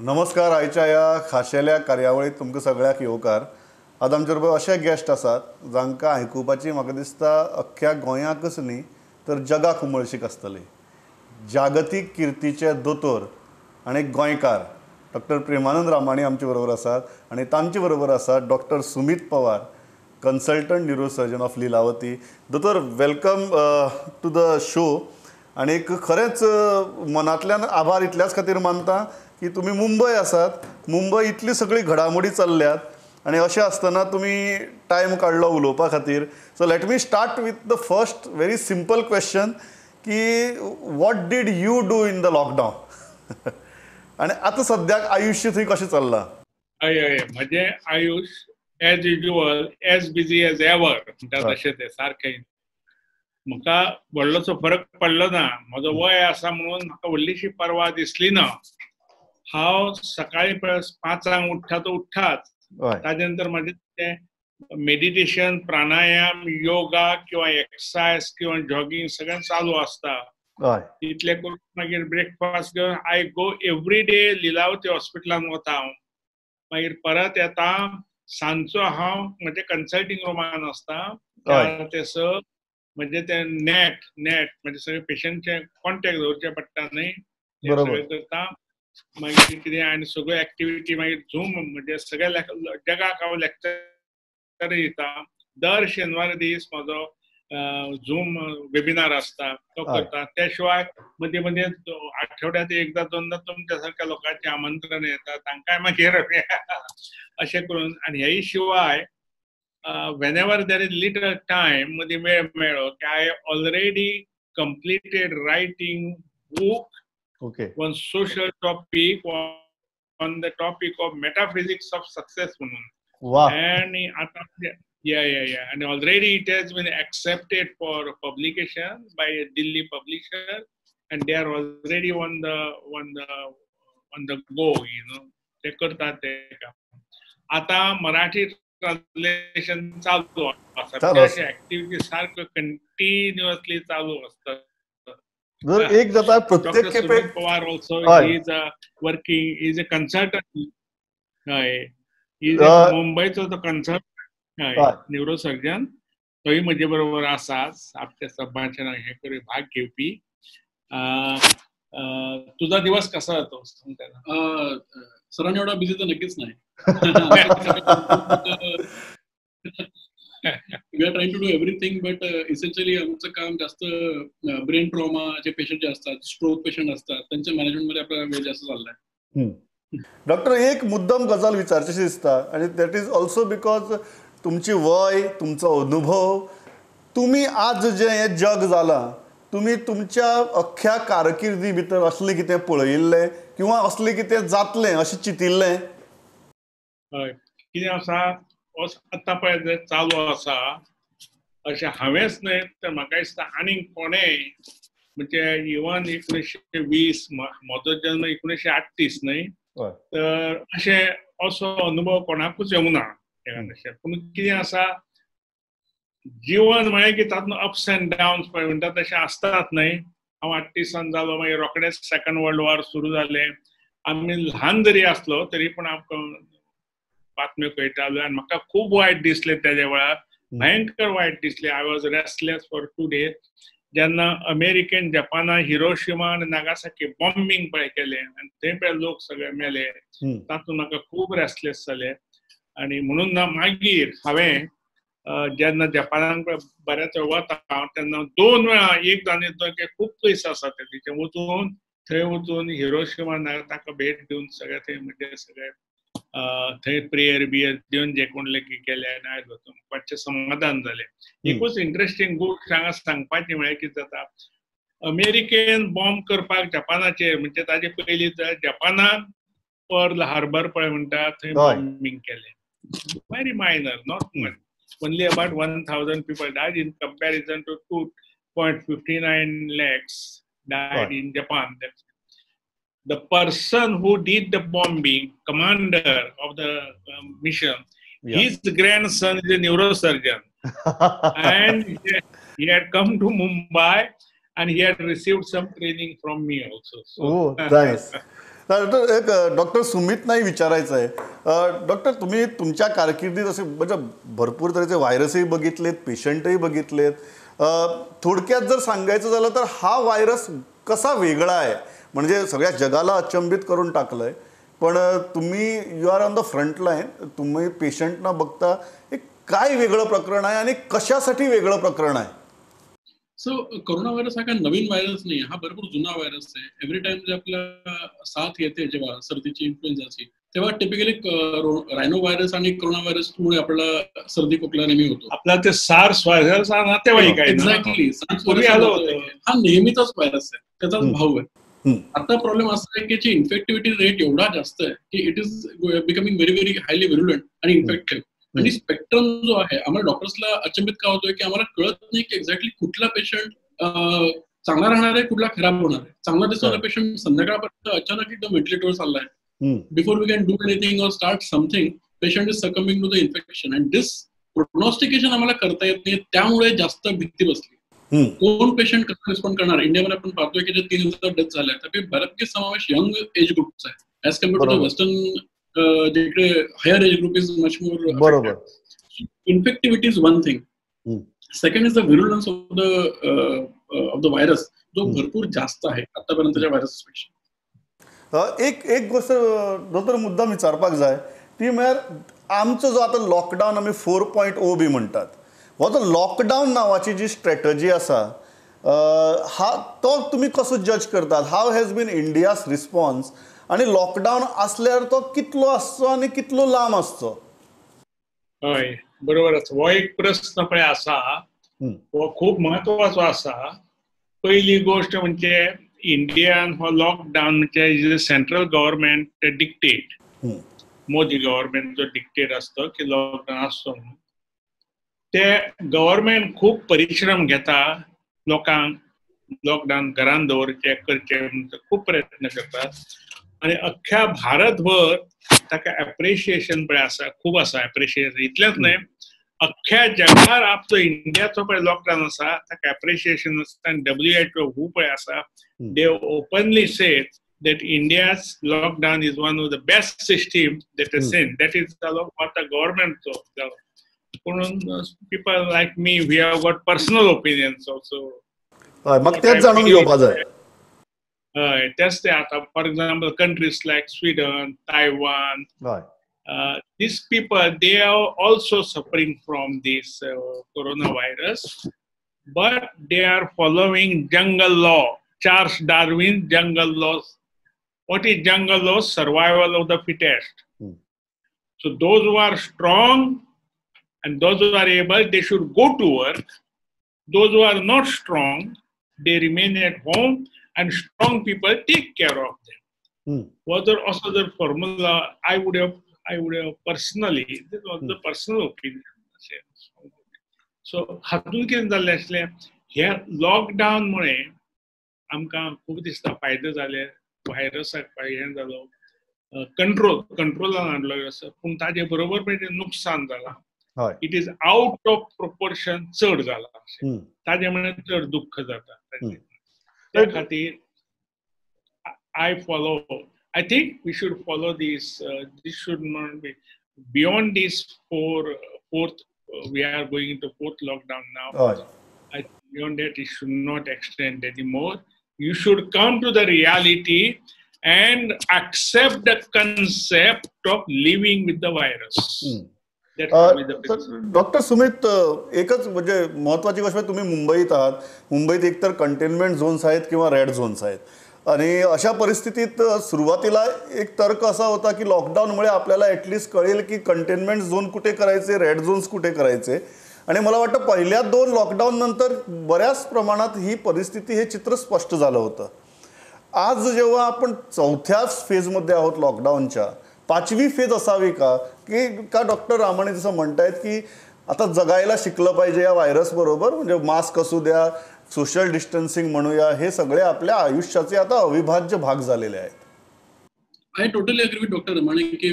नमस्कार. आयच्या ह्या खाशेल्या कार्यावळीत तुमकां सगळ्याक येवकार. आज आमचे बरोबर असे गेस्ट आसात जांकां आयकुपाची म्हाका दिसता अख्ख्या गोंयाकच न्ही तर जगाक उमळशीक आसतली. जागतीक कीर्तीचे दोतोर आनी गोंयकार डॉक्टर प्रेमानंद रामाणी आमचे बरोबर आसात आनी तांचे बरोबर आसात doctor Sumit Pawar, consultant neurosurgeon of Lilavati. दोतोर, वेलकम टू द शो. आणि खरेंच मनांतल्यान आभार इतल्याच खातीर मानता की तुम्ही मुंबय आसात. मुंबय इतली सगळी घडामोडी चल्ल्यात आणि अशें आसतना तुम्ही टायम काडलो उलोवपा खातीर. So let me start with the first very simple question की what did you do in the lockdown? आणि आता सद्याक आयुष्य थंय कशें चल्लां? हय म्हणजे आयुष्य as usual as busy as ever म्हणटा तशें तें सारकें. म्हाका व्हडलोसो फरक पडलो ना. म्हजो वय आसा म्हणून म्हाका व्हडलीशी पर्वा दिसली ना. हांव सकाळी 5 उठ्ठा तो उठ्ठाच. ताजे नंतर म्हाजें तें मेडिटेशन, प्राणायाम, योगा किंवा एक्सरसायज किंवा जॉगिंग सगळें चालू आसता. इतलें करून मागीर ब्रेकफास्ट घेवन I go every day Lilavati हॉस्पिटलान वता हांव. मागीर परत येता. सांजचो हांव म्हणजे कन्सल्टिंग रूमान आसता. तेसर म्हणजे ते नेट म्हणजे सगळे पेशंटचे कॉन्टॅक्ट दवरचे पडटा न्ही, ते सगळें करता. मागीर कितें आनी सगळ्यो एक्टिविटी मागीर झूम म्हणजे सगळ्या जगाक हांव लेक्चर दिता. दर शेनवार दीस म्हाजो झूम वेबिनार आसता, तो करता. त्या शिवाय मदीं मदीं आठवड्यात एकदा दोनदा तुमच्या सारक्या लोकांचे आमंत्रण येता, तांकांय मागीर अशें करून. आनी हेय शिवाय whenever there is little time, मदीं वेळ मेळ्ळो की I already completed writing book on social topic, on the topic of metaphysics of success म्हणून. आणि आता and already it has been accepted for publication by a Delhi publisher and they are already on the go, ते करतात ते काम. आता Marathi translation चालू आसा. अशें एक्टिविटी सारक्यो कंटिन्युअसली चालू आसतात. एक जाता प्रत्येक Sumit Pawar also is working, is a consultant. हय, इज मुंबयचो तो कन्सल्टंट न्यूरोसर्जन. तोय म्हजे बरोबर आसा. आपल्या संभाशणाक हे करून भाग घेवपी. तुझा दिवस कसा जातो सांगता? सरांनी एवढा बिझी तर नक्कीच नाही. We are trying to do everything, but essentially आमचं काम जास्त ब्रेन ट्रॉमाचे पेशंट जे असतात, स्ट्रोक पेशंट असतात, त्यांच्या मॅनेजमेंटमध्ये आपला वेळ जास्त चाललाय. डॉक्टर, एक मुद्दम गजाल विचारचीशी दिसता आणि दॅट इज ऑल्सो बिकॉज तुमची वय, तुमचो अनुभव, तुम्ही आज जे हे जग जालां, तुम्ही तुमच्या अख्ख्या कारकिर्दी भितर असलें कितें पळयिल्लें किंवा असलें कितें जातलें अशें चिंतिल्लें? हय, कितें आसा, आतां पळय चालू आसा अशें हांवेंच न्हय तर म्हाका दिसता आनीक कोणेय म्हणजे इवन 1920 म्हजो जल्म 1938 न्हय, तर अशें असो अनुभव कोणाकूच येवंक ना. पूण कितें आसा, जीवन म्हळें की तातूंत अप्स एंड डावन्स पळय म्हणटा तशें आसतात न्हय. हांव 38 जालो, मागीर रोखडेंच सेकंड वर्ल्ड वॉर सुरू जालें. आमी ल्हान जरी आसलो तरी पूण आमकां बातम्यो कळटाल्यो आनी म्हाका खूब वायट दिसलें तेज्या वेळार, भयंकर वायट दिसलें. I was restless for 2 days जेन्ना अमेरिकेन जपानान हिरोशिमा आनी नागासाकी बॉम्बिंग पळय केलें आनी थंय पळय लोक सगळे मेले. तातूंत म्हाका खूब रेस्टलेस जालें. आनी म्हणून मागीर हांवें जेन्ना जपानान बऱ्याच वेळ वता तेन्ना 2 वेळा, एक जाणें खूब पयस आसा तेचे वचून थंय वचून हिरोशिमा नागासाकीक भेट दिवन सगळे थंय म्हणजे सगळे थंय प्रेयर बियर दिवन जे कोण लेखी केले आनी आयज वचून मातशें समाधान जालें. एकूच इंट्रस्टिंग गोश्ट हांगा सांगपाची म्हळ्यार कितें जाता, अमेरिकेन बॉम्ब करपाक जपानाचेर म्हणजे ताजे पयलीं जपानान पर्ल हार्बर पळय म्हणटा थंय बॉम्बिंग केलें. Very minor, not much. Only about 1,000 people died in comparison to 2.59 lakhs died in Japan. The person who did the bombing, commander of the mission, his grandson is a neurosurgeon. And he had come to Mumbai and he had received some training from me also. So, nice. एक doctor सुमितनाही विचारायचं आहे. Doctor, तुम्ही तुमच्या कारकिर्दीत असे म्हणजे भरपूर तऱ्हेचे व्हायरसही बघितलेत, पेशंटही बघितलेत. थोडक्यात जर सांगायचं झालं तर हा व्हायरस कसा वेगळा आहे, म्हणजे सगळ्या जगाला अचंबित करून टाकलंय, पण तुम्ही you are on the front line, तुम्ही पेशंटना बघता, एक काय वेगळं प्रकरण आहे आणि कशासाठी वेगळं प्रकरण आहे? सो कोरोना व्हायरस हा काही नवीन व्हायरस नाही, हा भरपूर जुना व्हायरस आहे. एव्हरी टाइम जे आपल्या साथ येते जेव्हा सर्दीची, इन्फ्लुएन्झाची, तेव्हा टिपिकली रायनो व्हायरस आणि कोरोना व्हायरसमुळे आपल्याला सर्दी खोकला नेहमी होतो. आपला ते सार्स व्हायरस नातेवाईक आहे. एक्झॅक्टली, हा नेहमीचाच व्हायरस आहे, त्याचाच भाऊ आहे. आता प्रॉब्लेम असा आहे की याची इन्फेक्टिव्हिटी रेट एवढा जास्त आहे की it is becoming very very highly virulent आणि इन्फेक्टिव्ह. आणि स्पेक्ट्रम जो आहे, आम्हाला डॉक्टर्सला अचंबित का होतोय की आम्हाला कळत नाही की एक्झॅक्टली कुठला पेशंट चांगला राहणार आहे, कुठला खराब होणार आहे. चांगला दिसणारा पेशंट संध्याकाळपर्यंत अचानक एकदम व्हेंटिलेटरवर चाललाय. Before we can do anything or start something, patient is succumbing to the infection. And this prognostication आम्हाला करता येत नाही, त्यामुळे जास्त भीती बसली. कोण पेशंट कसं रिस्पॉन्ड करणार? इंडियामध्ये आपण पाहतोय की जे 3,000 डेथ झाल्या, तर बऱ्यापैकी समावेश यंग एज ग्रुपचा आहे ऍज कम्पेअर्ड टू वेस्टर्न, जिकडे higher age group is much more. बरोबर. Infectivity is one thing. Second is the virulence of the virus, जो भरपूर जास्त आहे आतापर्यंतच्या व्हायरसपेक्षा. एक गोष्ट डॉक्टर मुद्दाम विचारपाक जाय ती म्हळ्यार आमचो जो आता लॉकडावन आमी 4.0 बी म्हणटात, हो जो लॉकडावन नावाची जी स्ट्रॅटजी आसा, हा तो तुमी कसो जज करतात? हाव हॅज बीन इंडियाज रिस्पॉन्स, आणि लॉकडावन असल्यार तो कितलो आसचो आणि कितलो लांब आसचो? हय, बरोबर आसा. हो एक प्रश्न पळय आसा, हो खूप म्हत्वाचो आसा. पहिली गोष्ट म्हणजे इंडियान हो लॉकडाऊनचे central government dictate, Modi government जो डिक्टेट असतो की लॉकडाऊन असतो म्हणून, ते गव्हर्नमेंट खूप परिश्रम घेता लोकांक लॉकडाऊन घरान दवरचे करचे खूप प्रयत्न करतात. आणि अख्ख्या भारतभर ताका एप्रिशिएशन पळय आसा, खूप आसा एप्रिशिएशन. इतलेंच न्हय, अख्ख्या जगार आपलो इंडियाचो पळय लॉकडाऊन आसा ताका एप्रिशिएशन आसता. आनी WHO पळय आसा, they openly said that India's lockdown is one of the best system that is seen. That is what the government so. People like me, we have got personal opinions also. मग तेच जाणून घेवपाक जाय. That's the for example, countries like Sweden, Taiwan, these people, they are also suffering from this coronavirus, but they are following jungle law, Charles Darwin jungle laws. What is jungle law? Survival of the fittest. So those who are strong and those who are able, they should go to work. Those who are not strong, they remain at home, and strong people take care of them. Whether also the formula, I would have personally, this was the personal opinion. So हातून कितें जाल्लें आसलें, ह्या lockdown मुळे आमकां खूब दिसता फायदो जाले. व्हायरसाक हें जालो, कंट्रोलान हाडलो आसा, पूण ताजे बरोबर तें नुकसान जालां. It is out of proportion चड जाला, ताजे म्हण चड दुख्ख जाता. त्या खातीर I think we should follow this. This should not be beyond this fourth. We are going into fourth lockdown now. Beyond that, it should not extend anymore. You should come to the reality and accept the concept of living with the virus. Doctor Sumit, एकच म्हणजे महत्वाची गोष्ट, तुम्ही मुंबईत आहात. मुंबईत एकतर containment zones आहेत किंवा रेड झोन्स आहेत, आणि अशा परिस्थितीत सुरुवातीला एक तर्क असा होता की लॉकडाऊनमुळे आपल्याला ॲटलिस्ट कळेल की कंटेनमेंट झोन कुठे करायचे, रेड झोन्स कुठे करायचे. आणि मला वाटतं पहिल्या 2 लॉकडाऊन नंतर बऱ्याच प्रमाणात ही परिस्थिती, हे चित्र स्पष्ट झालं होतं. आज जेव्हा आपण 4थ्या फेजमध्ये आहोत लॉकडाऊनच्या, 5वी फेज असावी का? का डॉक्टर रामाणे जसं म्हणतायत की आता जगायला शिकलं पाहिजे या व्हायरस बरोबर, म्हणजे मास्क असू द्या, सोशल डिस्टन्सिंग म्हणूया, हे सगळे आपल्या आयुष्याचे आता अविभाज्य भाग झालेले आहेत. I totally agree with doctor Ramane की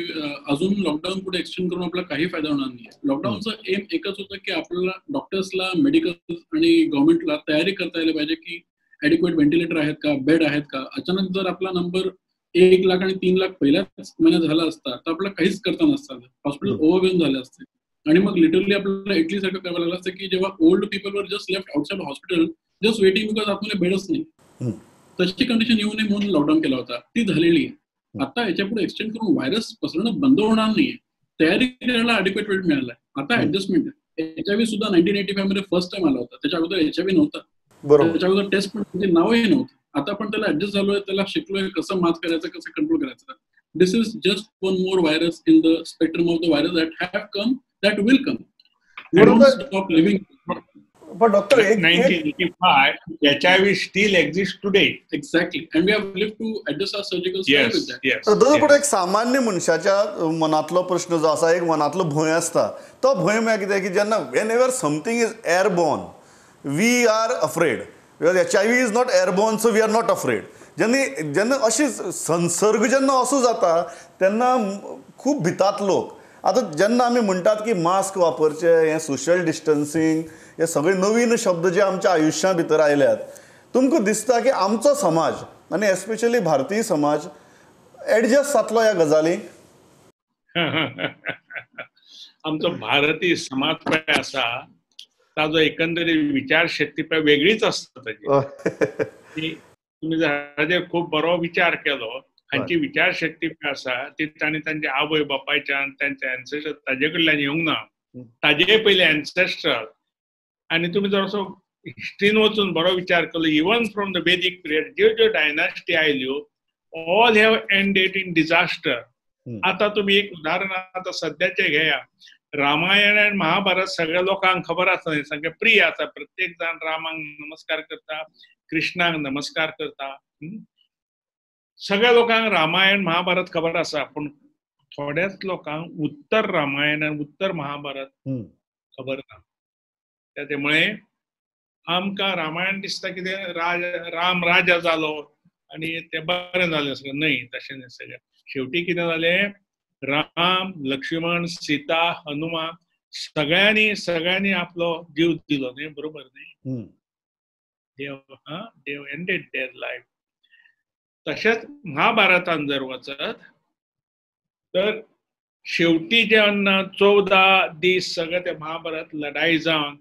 अजून लॉकडाऊन पुढे एक्सटेंड करून आपला काही फायदा होणार नाही. लॉकडाऊनचा एम एकच होतं की आपल्याला डॉक्टर्सला, मेडिकल आणि गव्हर्नमेंटला तयारी करता यायला पाहिजे की ॲडिक्वेट व्हेंटिलेटर आहेत का, बेड आहेत का. अचानक जर आपला नंबर 1 लाख आणि 3 लाख पहिल्याच महिन्यात झाला असता तर आपल्याला काहीच करता नसतं, हॉस्पिटल ओव्हरवेल्म झाले असते. आणि मग लिटरली आपल्याला इटली सारखं करावं लागलं असतं की जेव्हा old people were just left outside hospital just waiting because आतमध्ये बेडच नाही. तशी कंडिशन येऊ नये म्हणून लॉकडाऊन केला होता, ती झालेली आहे. आता याच्यापुढे एक्सटेंड करून व्हायरस पसरणं बंद होणार नाहीये, तयारी करायला अडिक्वेट वेळ मिळाला. आता ऍडजस्टमेंट आहे. HIV सुद्धा 1985 मध्ये फर्स्ट टाइम आला होता, त्याच्या अगोदर HIV नव्हता, त्याच्या अगोदर टेस्ट पण म्हणजे नावही नव्हतं. आता पण त्याला ऍडजस्ट झालोय, त्याला शिकलोय कसं मात करायचं, कसं कंट्रोल करायचं. This is just one more virus in the spectrum of the virus that have come, that will come. Don't stop living. पण doctor 1985 HIV still exists today. Exactly, and we have lived to adjust our surgical style Yes, with that. yes. पण एक सामान्य मनशाच्या मनातलो प्रश्न जो आसा, एक मनातलो भंय आसता, तो भंय म्हळ्यार कितें की जेन्ना whenever something is airborne we are afraid, because HIV is not airborne, so we are not afraid. जेन्ना अशी संसर्ग जेन्ना असो जाता तेन्ना खूब भितात लोक. आतां जेन्ना आमी म्हणटात की मास्क वापरचे, हें सोशल डिस्टन्सिंग, हे सगळे नवीन शब्द जे आमच्या आयुश्या भितर आयल्यात, तुमकां दिसता की आमचो समाज आनी एस्पेशली भारतीय समाज एडजस्ट जातलो ह्या गजालीक? आमचो भारतीय समाज पळय आसा ताजो एकंदरीत विचारशक्ती पळय वेगळीच आसता ताजी. तुम्ही हाजेर खूब बरो विचार केलो. हांची विचारशक्ती पळय आसा ती तांणी तांच्या आवय बापायच्यान तांचे एन्सेस्टर ताजे कडल्यान येवंक ना, ताजे पयले एन्सेस्ट्रल. आनी तुमी जर असो हिस्ट्रीन वचून बरो विचार केलो, even from the Vedic period ज्यो ज्यो डायनास्टी आयल्यो all have ended in disaster. आता तुम्ही एक उदाहरण आता सध्याचे घेया, रामायण आणि महाभारत सगळ्या लोकांक खबर आसा, सगळे प्रिय आसा. प्रत्येक जण रामाक नमस्कार करता, कृष्णाक नमस्कार करता. सगळ्या लोकांक रामायण महाभारत खबर आसा, पण थोड्याच लोकांक उत्तर रामायण आणि उत्तर महाभारत खबर ना. त्यामुळे आमकां रामायण दिसता कितें राम राजा जालो आणि ते बरें जालें सगळें. न्हय, तशें न्हय. सगळें शेवटी कितें जालें, राम, लक्ष्मण, सीता, हनुमान सगळ्यांनी आपलो जीव दिलो न्ही, बरोबर न्ही. देव एंडेड देयर लायफ. तशेंच महाभारतान जर वचत तर शेवटी जेन्ना 14 दीस सगळे ते महाभारत लढाई जावन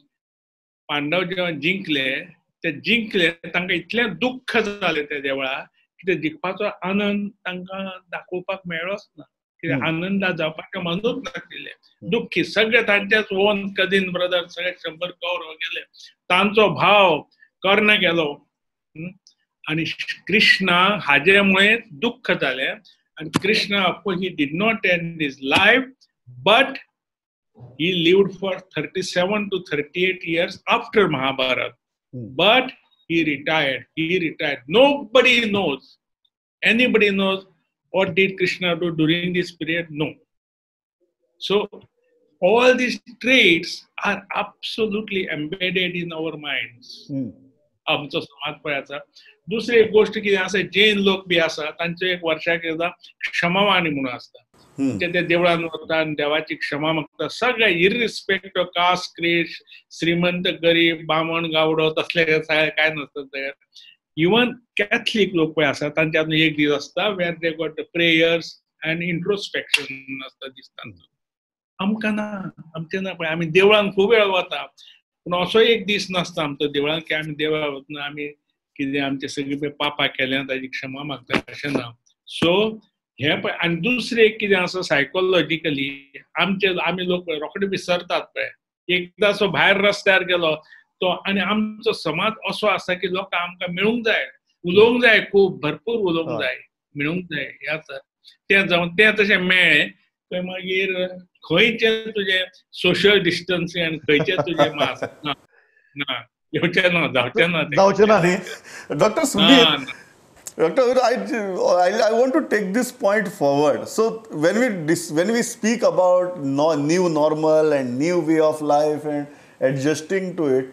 पांडव जेव्हा जिंकले तांकां इतलें दुख्ख जालें त्या देवळा की ते जिखपाचो आनंद तांकां दाखोवपाक मेळ्ळोच ना. कित्याक आनंदा जावपाचें मनूच नाशिल्लें. दुख्खी सगळे तांचेच ओन कझिन ब्रदर सगळे 100 कौरव गेले, तांचो भाव कर्ण गेलो. आणि कृष्णा हाजे मुळे दुःख जालें. आणि Krishna of course he did not end his life, but he lived for 37 to 38 years after Mahabharata. But he retired. Nobody knows. Anybody knows what did Krishna do during this period? No. So all these traits are absolutely embedded in our minds. आमचो समाज पळयाचा. दुसरी एक गोष्ट कितें आसा, जैन लोक बी आसा, तांचो एक वर्साक एकदा क्षमावाणी म्हणून आसता. ते देवळान वता आनी देवाची क्षमा मागता. सगळे इरिस्पेक्ट ऑफ कास्ट, क्रीड, श्रीमंत, गरीब, बामण, गावडो तसले काय नसता. इवन कॅथलीक लोक पळय आसा तांच्यात एक दीस आसता where they got prayers and introspection आसता दिसतांचो. आमकां ना, आमचें ना. पळय आमी देवळान खूब वेळ वता, पूण असो एक दीस नासता आमचो देवळान की आमी देवळा वतना आमी कितें आमचे सगळे पापां केल्यां ताजी क्षमा मागता, अशें ना. सो हे पळय. आनी दुसरें एक कितें आसा, सायकोलॉजिकली आमी लोक रोखडे विसरतात पळय. एकदां असो भायर रस्त्यार गेलो तो आनी आमचो समाज असो आसा की लोकांक आमकां मेळूंक जाय, उलोवंक जाय, खूब भरपूर उलोवंक जाय, मेळूंक जाय. हे आसा तें जावन तें तशें मेळ्ळें थंय मागीर खंयचें तुजें सोशल डिस्टन्सिंग आनी खंयचें तुजें मास्क ना, येवचें ना, जावचें ना न्ही. Doctor Sudeep, Doctor, I want to take this point forward. So when we speak about new normal and new way of life and adjusting to it,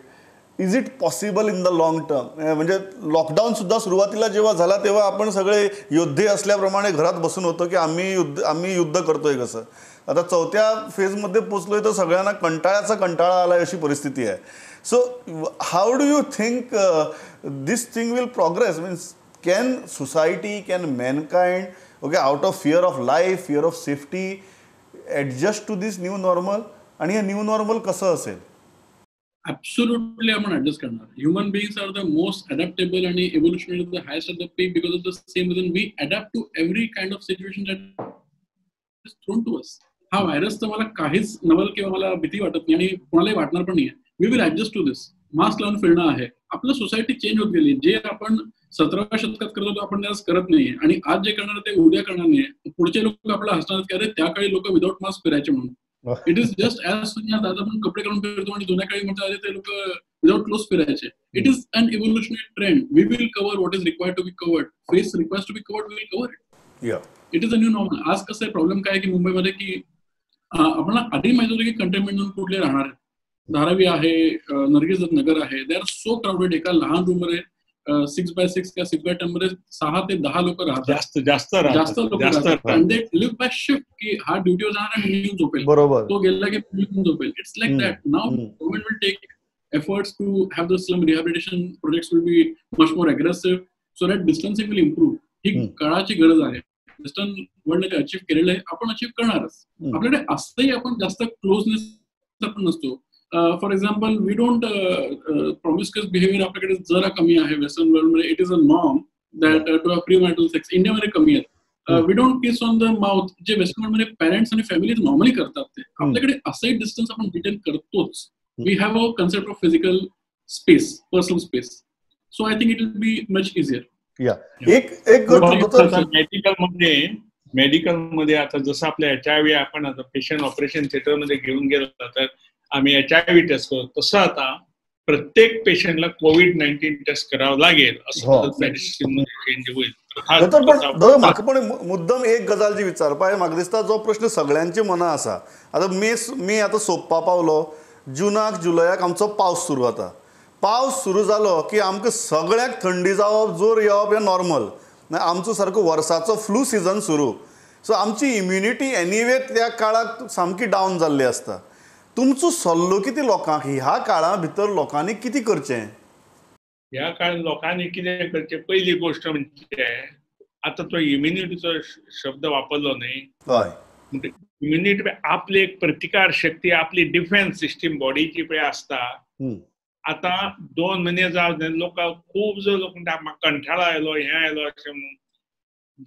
is it possible in the long term? म्हणजे lockdown सुद्धा सुरुवातीला जेव्हा झाला तेव्हा आपण सगळे योद्धे असल्याप्रमाणे घरात बसून होतो की आम्ही युद्ध करतोय कसं. आता 4थ्या फेजमध्ये पोचलोय तर सगळ्यांना कंटाळा आलाय अशी परिस्थिती आहे. So how do you think this thing will progress? Means can society, can mankind, okay, out of fear of life, fear of safety, adjust to this new normal? आणि हे न्यू नॉर्मल कसं असेल? ऍब्सोल्युटली आपण adjust करणार. Human beings are the most adaptable आणि evolutionary the highest of the peak because of the same reason we adapt to every kind of situation that is thrown to us. हा virus तर मला काहीच नवल किंवा मला भीती वाटत नाही आणि कोणालाही वाटणार पण नाही. We will adjust to this. Mask लावून फिरणं आहे. आपलं सोसायटी चेंज होत गेली. जे आपण 17व्या शतकात करत होतो आपण आज करत नाहीये आणि आज जे करणार ते उद्या करणार नाही. पुढचे लोक आपल्याला हसणार की अरे त्या काळी लोक विदाऊट मास्क फिरायचे म्हणून. It is just as soon आज आपण कपडे काढून फिरतो आणि जुन्या काळी म्हणतात ते लोक विदाऊट क्लोथ फिरायचे. It is an evolutionary trend. We will cover what is required to be covered. Face requires to be covered, we will cover it. It is a new normal. आज कसं आहे, प्रॉब्लेम काय आहे की मुंबईमध्ये की आपल्याला आधी माहिती होतं की कंटेनमेंट झोन कुठले राहणार आहेत. धारावी आहे, नर्गिस नगर आहे, दे आर सो क्राउडेड. एका लहान रूम मध्ये 6x6 किंवा 6x10 मध्ये 6 ते 10 लोक राहतात. जास्त लोक राहतात. दे लिव्ह बाय शिफ्ट की हा ड्युटीवर जाणार आहे, मी झोपेल, बरोबर, तो गेला की मी झोपेल. It's like that. Now government will take efforts to have the slum rehabilitation projects will be much more aggressive so that distancing will improve. ही काळाची गरज आहे. वेस्टर्न वर्ल्डने अचीव्ह केलेलं आहे, आपण अचीव्ह करणारच. आपल्याकडे असंही आपण जास्त क्लोजनेस आपण नसतो. For example we don't promiscuous behaviour आपल्याकडे जरा कमी आहे वेस्टर्न वर्ल्डमध्ये. It is a norm that to have premarital sex. इंडियामध्ये कमी आहे. We don't kiss on the mouth, जे वेस्टर्न वर्ल्डमध्ये पॅरेंट्स आणि फॅमिली नॉर्मली करतात ते. आपल्याकडे असंही डिस्टन्स आपण मेंटेन करतोच. We have a concept of physical space, personal space. So I think it will be much easier. Medical मध्ये आता जसं आपल्या HIV आपण आता पेशंट ऑपरेशन थिएटर मध्ये घेऊन गेलो तर आम्ही HIV टेस्ट करतो, तसं आता प्रत्येक पेशंटला COVID-19 टेस्ट करावं लागेल असं मेडिसिन मध्ये चेंज होईल. म्हाका पण मुद्दम एक गजाल जी विचारपाक म्हाका दिसता, जो प्रश्न सगळ्यांचे मनां आसा. आता मे आता सोंपपा पावलो. जुनाक जुलयाक आमचो पावस सुरू जाता. पावस सुरू जालो की आमकां सगळ्याक थंडी जावप, जोर येवप हें नॉर्मल. आमचो सारको वर्साचो फ्लू सिजन सुरू. सो आमची इम्युनिटी एनिवे त्या काळाक सामकी डावन जाल्ली आसता. तुमचो सल्लो कितें लोकांक, ह्या काळा भितर लोकांनी कितें करचें? ह्या काळात लोकांनी कितें करचें, पहिली गोष्ट म्हणजे आता तो इम्युनिटीचो शब्द वापरलो न्ही. हय, इम्युनिटी आपली एक प्रतिकार शक्ती, आपली डिफेन्स सिस्टीम बॉडीची पळय आसता. आता 2 महिने जावन लोक खूब जो लोक म्हणटा म्हाका कंठाळो आयलो, हें आयलो अशें म्हणून.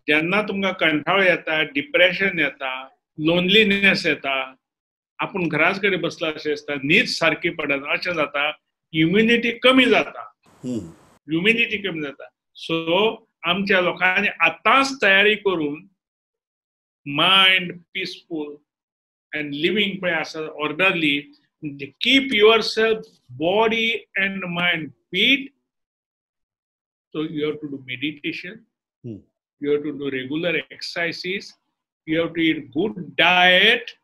जेन्ना तुमकां कंठाळो येता, डिप्रेशन येता, लोनलीनेस येता, आपूण घराच कडेन बसला अशें दिसता, न्हीद सारकी पडना अशें जाता, इम्युनिटी कमी जाता. सो आमच्या लोकांनी आतांच तयारी करून mind peaceful and living pray as orderly, keep yourself body and mind fit. So you have to do meditation, you have to do regular exercises, you have to eat good diet,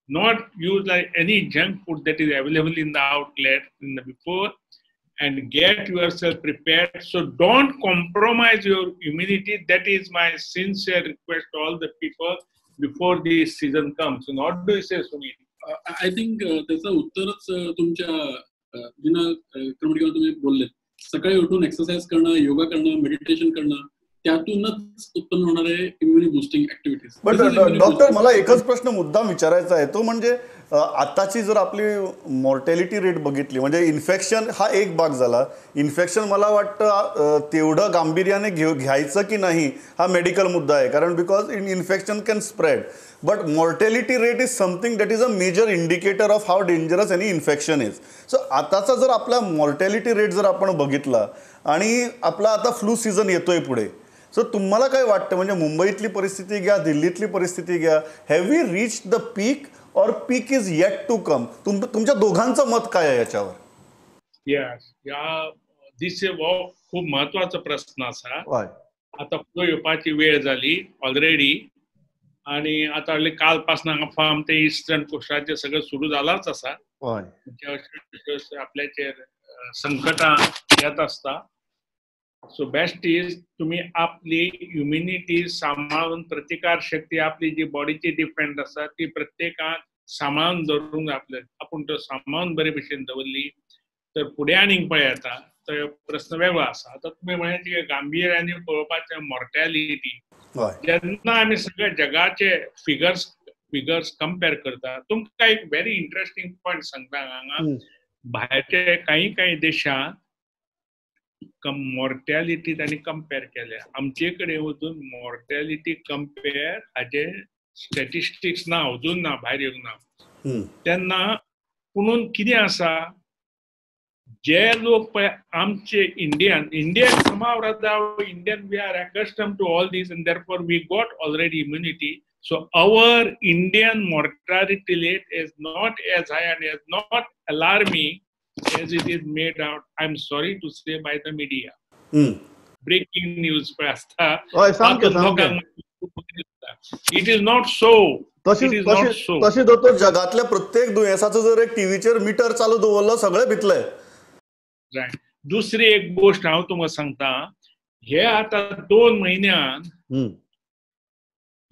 not use like any junk food that is available in the outlet in the before, and get yourself prepared. So don't compromise your immunity. That is my sincere request to all the people before this season comes. So what do you say, Sumit? I think त्याचं उत्तरच तुमच्या जुन्या क्रमणिकेवर तुम्ही बोलले. सकाळी उठून exercise करणं, योगा करणं, मेडिटेशन करणं, त्यातूनच उत्पन्न होणारे immunity boosting activities. But doctor, मला एकच प्रश्न मुद्दाम विचारायचा आहे, तो म्हणजे आताची जर आपली मॉर्टॅलिटी रेट बघितली, म्हणजे इन्फेक्शन हा एक भाग झाला. इन्फेक्शन मला वाटतं तेवढं गांभीर्याने घ्यायचं की नाही हा मेडिकल मुद्दा आहे, कारण because infection can spread. But mortality rate is something that is a major indicator of how dangerous any infection is. So आताचा जर आपला मॉर्टॅलिटी रेट जर आपण बघितला आणि आपला आता फ्लू सीझन येतोय पुढे, सो तुम्हाला काय वाटतं, म्हणजे मुंबईतली परिस्थिती घ्या, दिल्लीतली परिस्थिती घ्या, हॅव वी रीच द पीक और पीक इज येट टू कम? तुमच्या दोघांचं मत काय आहे याच्यावर? खूप महत्वाचा प्रश्न असा. आता फ्लू येवपाची वेळ झाली ऑलरेडी आणि आता कालपासून आमचे ईस्टर्न कोस्टाचे सगळं सुरू झालाच असा. आपल्याचेर संकटां येत असता. सो बेस्ट इज तुम्ही आपली इम्युनिटी सांभाळून, प्रतिकार शक्ती आपली जी बॉडीची डिफेंड आसा ती प्रत्येकान सांभाळून धरून आपण तो सांभाळून बरे भशेन दवरली तर फुडें आनीक पळय येता तो प्रश्न वेगळो आसा. आतां तुमी म्हळें की गांभीर्याने पळोवपाचें मॉर्टॅलिटी. हय जेन्ना आमी सगळे जगाचे फिगर्स कंपेर करता, तुमकां एक व्हेरी इंटरेस्टिंग पॉयंट सांगता हांगा. भायरचे काही देशांत मॉर्टॅलिटी तांणी कंपेर केल्या. आमचे कडेन वचून मॉर्टॅलिटी कंपेर हाचे स्टॅटिस्टिक्स ना, अजून ना, भायर येवंक ना. तेन्ना पुणून कितें आसा, जे लोक पळय आमचे Indian somehow or other Indian we are accustomed to all this and therefore we got already immunity. So our Indian mortality rate is not as high and is not alarming as it is made out, I'm sorry to say, by the media. Breaking news पळय आसता. हय सामकें It is not so. तशी दोतोर जगातल्या प्रत्येक दुयेंसाचो जर एक टीव्हीचेर मिटर चालू दवरलो सगळे भितले. दुसरी एक गोष्ट हांव तुमकां सांगता. हे आतां 2 म्हयन्यान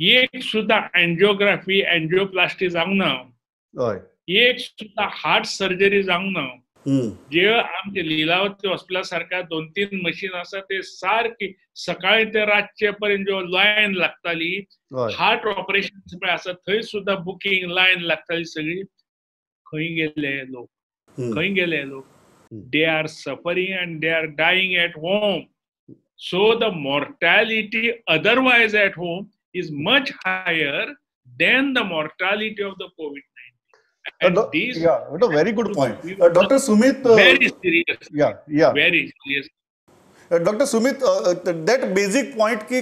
एक सुद्दां एंजिओग्राफी एंजिओप्लास्टी जावंक ना. एक सुद्दां हार्ट सर्जरी जावंक ना. जे आमचे लिलावती हॉस्पिटला सारख्या 2-3 मशीन आसा ते सारकी सकाळी ते रातचे पर्यंत ज्यो लायन लागताली, हार्ट ऑपरेशन पळय आसा थंय सुद्दां बुकींग लायन लागताली सगळी. खंय गेले लोक, खंय गेले लोक? They are suffering and they are dying at home. So the mortality otherwise at home is much higher than the mortality of the COVID-19. And this, what a very good point. Dr. Sumit, very serious. Very serious. Doctor Sumit, that basic point की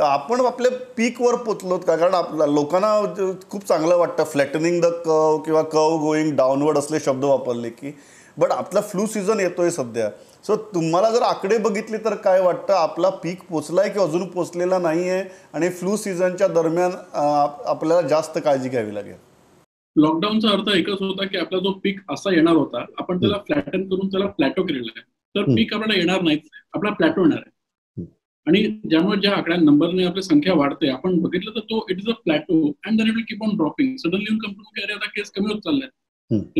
आपण आपल्या पीकवर पोचलोत का? कारण आपल्या लोकांना खूप चांगलं वाटतं फ्लॅटनिंग द कर्व किंवा कर्व गोईंग डाऊनवर्ड असले शब्द वापरले की, बट आपला फ्लू सीझन येतोय सध्या. सो तुम्हाला जर आकडे बघितले तर काय वाटतं, आपला पीक पोचलाय की अजून पोचलेला नाही आहे आणि फ्लू सीझनच्या दरम्यान आपल्याला जास्त काळजी घ्यावी लागेल? लॉकडाऊनचा अर्थ एकच होता की आपला जो पीक असा येणार होता, आपण त्याला फ्लॅटन करून त्याला प्लॅटो केलेला आहे. तर पीक आपल्याला येणार नाही, आपला प्लॅटो येणार आहे. आणि ज्यामुळे ज्या आकड्या नंबरने आपली संख्या वाढते, आपण बघितलं तर तो it is a plateau and then it will keep on dropping. Suddenly येऊन कंपनी अरे आता केस कमी होत चालले,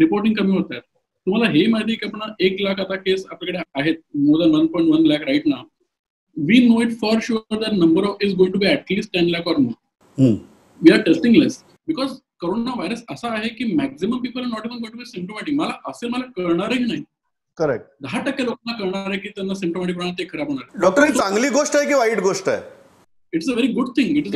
रिपोर्टिंग कमी होत आहेत. तुम्हाला हे माहिती आहे की आपण 1 लाख आता केस आपल्याकडे आहेत, more than 1.1 lakh right now. We know it for sure that number of is going to be at least 10 lakh or more. We are testing less because corona virus असा आहे की maximum people are not even going to be symptomatic. मला कळणारही नाही. Correct. 10% लोकांना कळणार आहे की त्यांना सिम्प्टोमॅटिक होणार, ते खराब होणार. डॉक्टर, ही चांगली गोष्ट आहे की वाईट गोष्ट आहे? It's a very good thing. It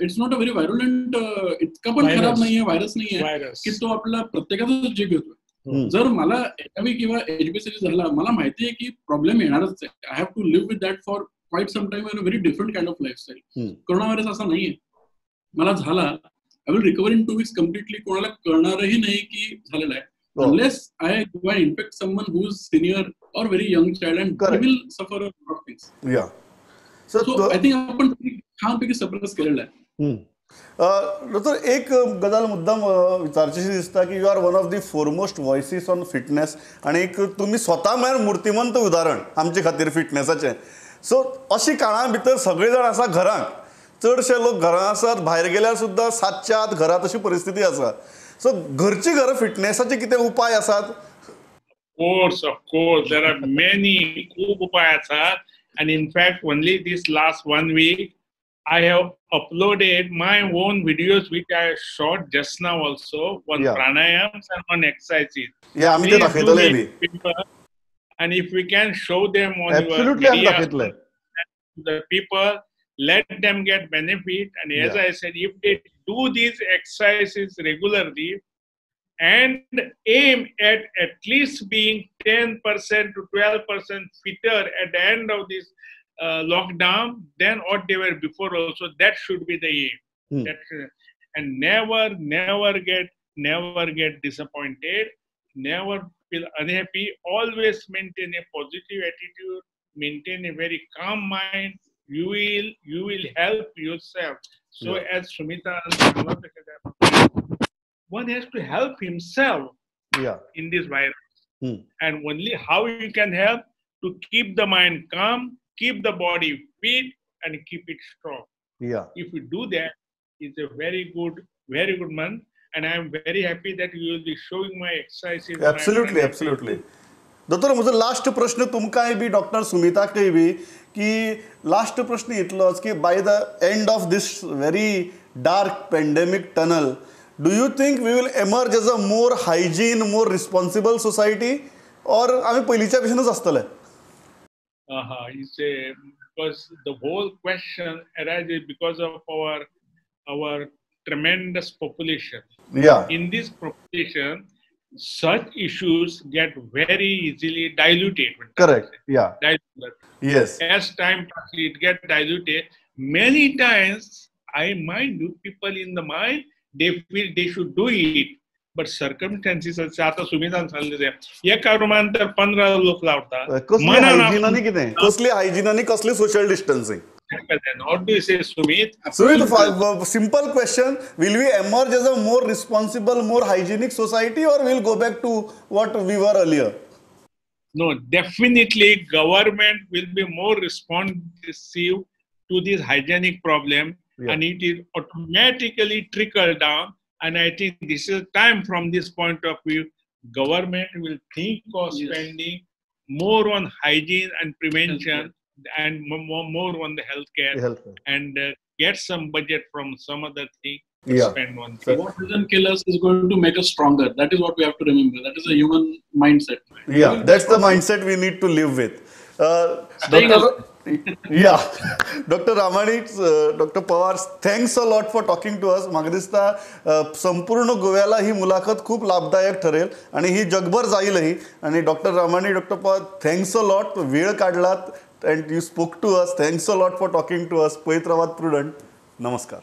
is not a very virulent. इतका पण खराब नाहीये, व्हायरस नाहीये की तो आपला प्रत्येकाचा जीव घेतोय. जर मला एचआयव्ही किंवा एचबीसीजी झाला, मला माहिती आहे की प्रॉब्लेम येणारच आहे. I have to live with that for quite some time in a very different kind of lifestyle. Corona virus असा नाहीये. मला झाला, I will recover in 2 weeks completely. कोणाला कळणारही नाही की झालेला आहे. Unless I go and infect someone who is senior or very young child, and he will suffer a lot of things. Yeah. So I think आपण छानपैकी suppress केलेलं आहे. डॉक्टर, एक गजाल मुद्दाम विचारचीशी दिसता की you are one of the foremost voices on fitness, आणि एक तुम्ही स्वतः म्हळ्यार मूर्तिमंत उदाहरण आमचे खातीर फिटनेसाचें. सो अशी काळा भितर सगळे जाण आसा घरांत, चडशे लोक घरां आसात, भायर गेल्यार सुद्दां 7च्या आत घरात अशी परिस्थिती आसा. सो घरची घर फिटनेसाचे कितें उपाय आसात? Of course, there are many खूब उपाय आसात. And in fact, only this last 1 week, I have uploaded my own videos which I shot just now also, on pranayams and on exercises. Yeah, आम्ही ते दाखयतले बी. And if we can show them on Absolutely, your media, the people, let them get benefit. And as I said, if they do these exercises regularly and aim at least being 10% to 12% fitter at the end of this lockdown than what they were before also, that should be the aim. And never get disappointed, never feel unhappy, always maintain a positive attitude, maintain a very calm mind. You will help yourself. So as Sumita, one has to help himself in this virus. And only how you can help to keep the mind calm, keep the body fit, and keep it strong. If you do that, it's a very good month. And I am very happy that you will be showing my exercises. Absolutely. दोतोर म्हजो last प्रश्न तुमकांय बी doctor सुमिताकय बी की last प्रश्न इतलोच की by the end of this very dark pandemic tunnel do you think we will emerge as a more hygiene more responsible society or आमी पयलींच्या भशेनूच आसतले? Because the whole question arises because of our tremendous population. Yeah. In this population, such issues get very easily diluted. Correct. Yeah. Diluted. Yes. As time passes, it gets diluted. Many times, people in the mind, they feel they should do it. But circumstances आता सुमितान सांगले एका रूमान तर 15 लोक लावतात. कसली हायजीनानी कितें कसली हायजीनानी कसली social distancing? What do you say, Sumit? Sumit, simple question. Will we emerge as a more responsible, more hygienic society, or we'll go back to what we were earlier? No, definitely government will be more responsive to this hygienic problem, and it is automatically trickle down. And I think this is time from this point of view, government will think of spending more on hygiene and prevention and more on the healthcare. And get some budget from some other thing to spend on. What doesn't kill us is going to make us stronger. That is what we have to remember. That is a human mindset. Yeah, that's the mindset we need to live with. Dr. Ramani, Dr. Pawar, thanks a lot for talking to us. म्हाका दिसता संपूर्ण गोव्याला ही मुलाखत खूप लाभदायक ठरेल आणि ही जगभर जाईलही. आणि doctor Ramani, doctor Pawar, thanks a lot, वेळ काढलात and you spoke to us. Thanks a lot for talking to us. पळयत रावात प्रुडंट. नमस्कार.